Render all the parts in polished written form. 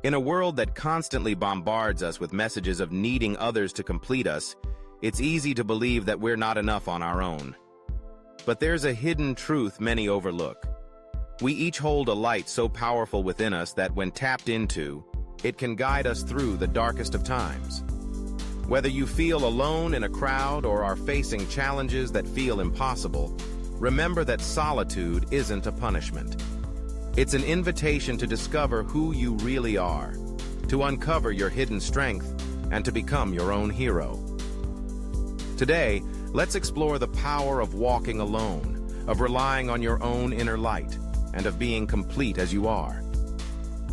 In a world that constantly bombards us with messages of needing others to complete us, it's easy to believe that we're not enough on our own. But there's a hidden truth many overlook. We each hold a light so powerful within us that when tapped into, it can guide us through the darkest of times. Whether you feel alone in a crowd or are facing challenges that feel impossible, remember that solitude isn't a punishment. It's an invitation to discover who you really are, to uncover your hidden strength, and to become your own hero. Today, let's explore the power of walking alone, of relying on your own inner light, and of being complete as you are.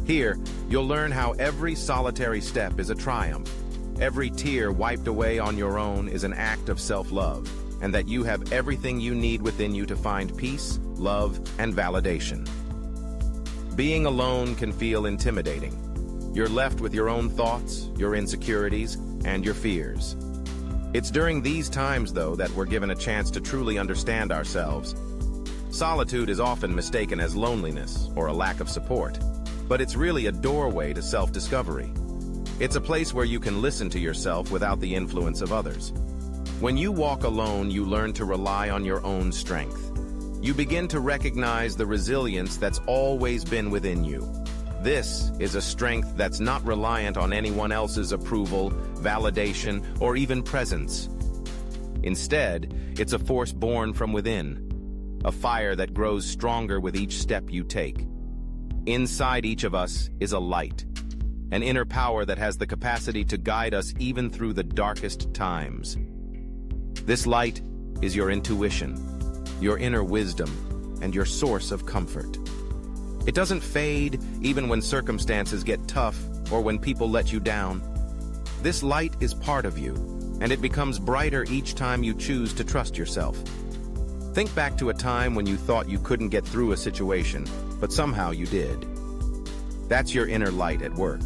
Here, you'll learn how every solitary step is a triumph, every tear wiped away on your own is an act of self-love, and that you have everything you need within you to find peace, love, and validation. Being alone can feel intimidating. You're left with your own thoughts, your insecurities, and your fears. It's during these times, though, that we're given a chance to truly understand ourselves. Solitude is often mistaken as loneliness or a lack of support, but it's really a doorway to self-discovery. It's a place where you can listen to yourself without the influence of others. When you walk alone, you learn to rely on your own strength. You begin to recognize the resilience that's always been within you. This is a strength that's not reliant on anyone else's approval, validation, or even presence. Instead, it's a force born from within, a fire that grows stronger with each step you take. Inside each of us is a light, an inner power that has the capacity to guide us even through the darkest times. This light is your intuition, your inner wisdom, and your source of comfort. It doesn't fade even when circumstances get tough or when people let you down. This light is part of you, and it becomes brighter each time you choose to trust yourself. Think back to a time when you thought you couldn't get through a situation, but somehow you did. That's your inner light at work.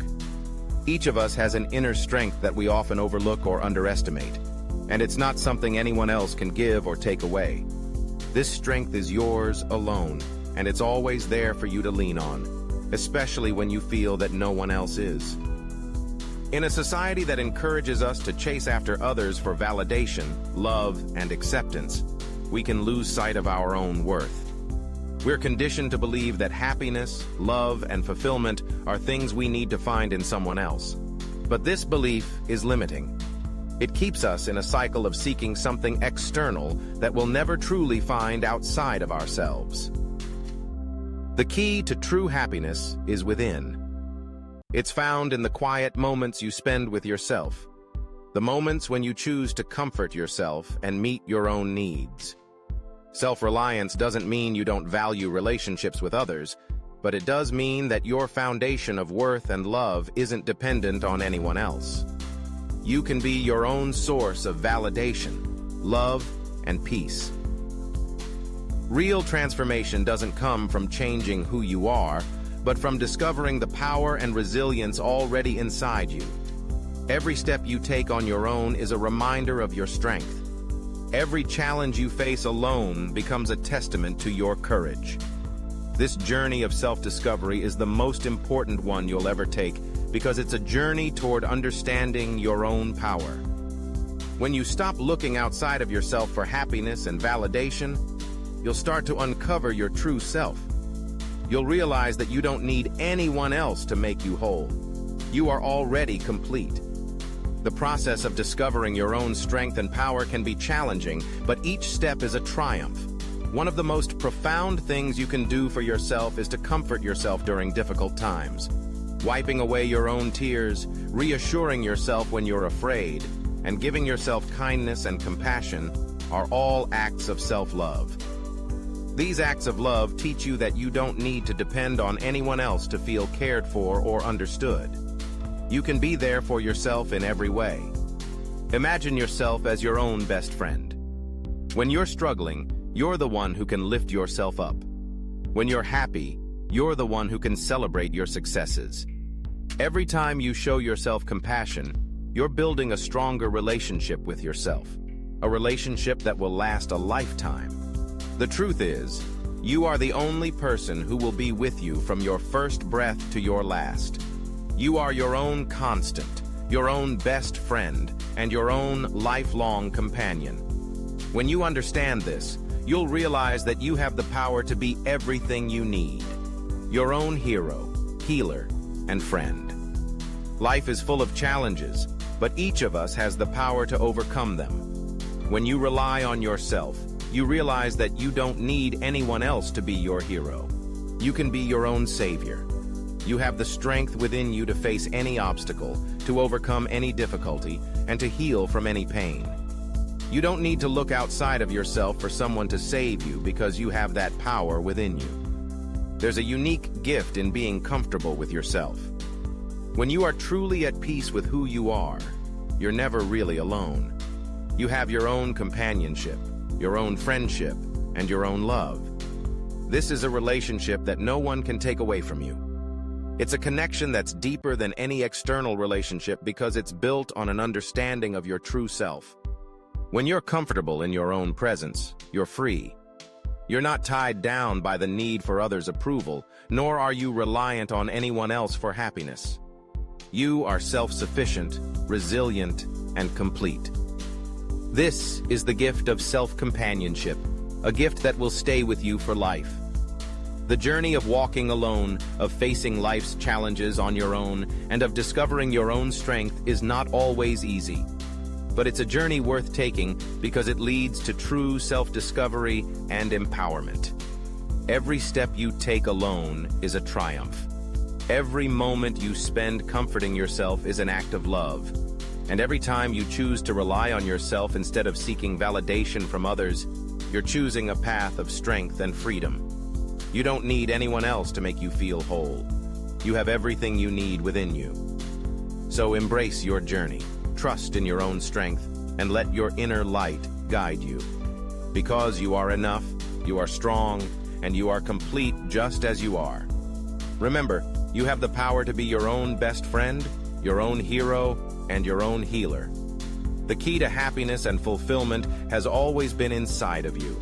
Each of us has an inner strength that we often overlook or underestimate, and it's not something anyone else can give or take away. This strength is yours alone, and it's always there for you to lean on, especially when you feel that no one else is. In a society that encourages us to chase after others for validation, love, and acceptance, we can lose sight of our own worth. We're conditioned to believe that happiness, love, and fulfillment are things we need to find in someone else. But this belief is limiting. It keeps us in a cycle of seeking something external that we'll never truly find outside of ourselves. The key to true happiness is within. It's found in the quiet moments you spend with yourself, the moments when you choose to comfort yourself and meet your own needs. Self-reliance doesn't mean you don't value relationships with others, but it does mean that your foundation of worth and love isn't dependent on anyone else. You can be your own source of validation, love, and peace. Real transformation doesn't come from changing who you are, but from discovering the power and resilience already inside you. Every step you take on your own is a reminder of your strength. Every challenge you face alone becomes a testament to your courage. This journey of self-discovery is the most important one you'll ever take because it's a journey toward understanding your own power. When you stop looking outside of yourself for happiness and validation, you'll start to uncover your true self. You'll realize that you don't need anyone else to make you whole. You are already complete. The process of discovering your own strength and power can be challenging, but each step is a triumph. One of the most profound things you can do for yourself is to comfort yourself during difficult times. Wiping away your own tears, reassuring yourself when you're afraid, and giving yourself kindness and compassion are all acts of self-love. These acts of love teach you that you don't need to depend on anyone else to feel cared for or understood. You can be there for yourself in every way. Imagine yourself as your own best friend. When you're struggling, you're the one who can lift yourself up. When you're happy, you're the one who can celebrate your successes. Every time you show yourself compassion, you're building a stronger relationship with yourself, a relationship that will last a lifetime. The truth is, you are the only person who will be with you from your first breath to your last. You are your own constant, your own best friend, and your own lifelong companion. When you understand this, you'll realize that you have the power to be everything you need. Your own hero, healer, and friend. Life is full of challenges, but each of us has the power to overcome them. When you rely on yourself, you realize that you don't need anyone else to be your hero. You can be your own savior. You have the strength within you to face any obstacle, to overcome any difficulty, and to heal from any pain. You don't need to look outside of yourself for someone to save you because you have that power within you. There's a unique gift in being comfortable with yourself. When you are truly at peace with who you are, you're never really alone. You have your own companionship, your own friendship, and your own love. This is a relationship that no one can take away from you. It's a connection that's deeper than any external relationship because it's built on an understanding of your true self. When you're comfortable in your own presence, you're free. You're not tied down by the need for others' approval, nor are you reliant on anyone else for happiness. You are self-sufficient, resilient, and complete. This is the gift of self-companionship, a gift that will stay with you for life. The journey of walking alone, of facing life's challenges on your own, and of discovering your own strength is not always easy. But it's a journey worth taking because it leads to true self-discovery and empowerment. Every step you take alone is a triumph. Every moment you spend comforting yourself is an act of love. And every time you choose to rely on yourself instead of seeking validation from others, you're choosing a path of strength and freedom. You don't need anyone else to make you feel whole. You have everything you need within you. So embrace your journey, trust in your own strength, and let your inner light guide you. Because you are enough, you are strong, and you are complete just as you are. Remember, you have the power to be your own best friend, your own hero, and your own healer. The key to happiness and fulfillment has always been inside of you.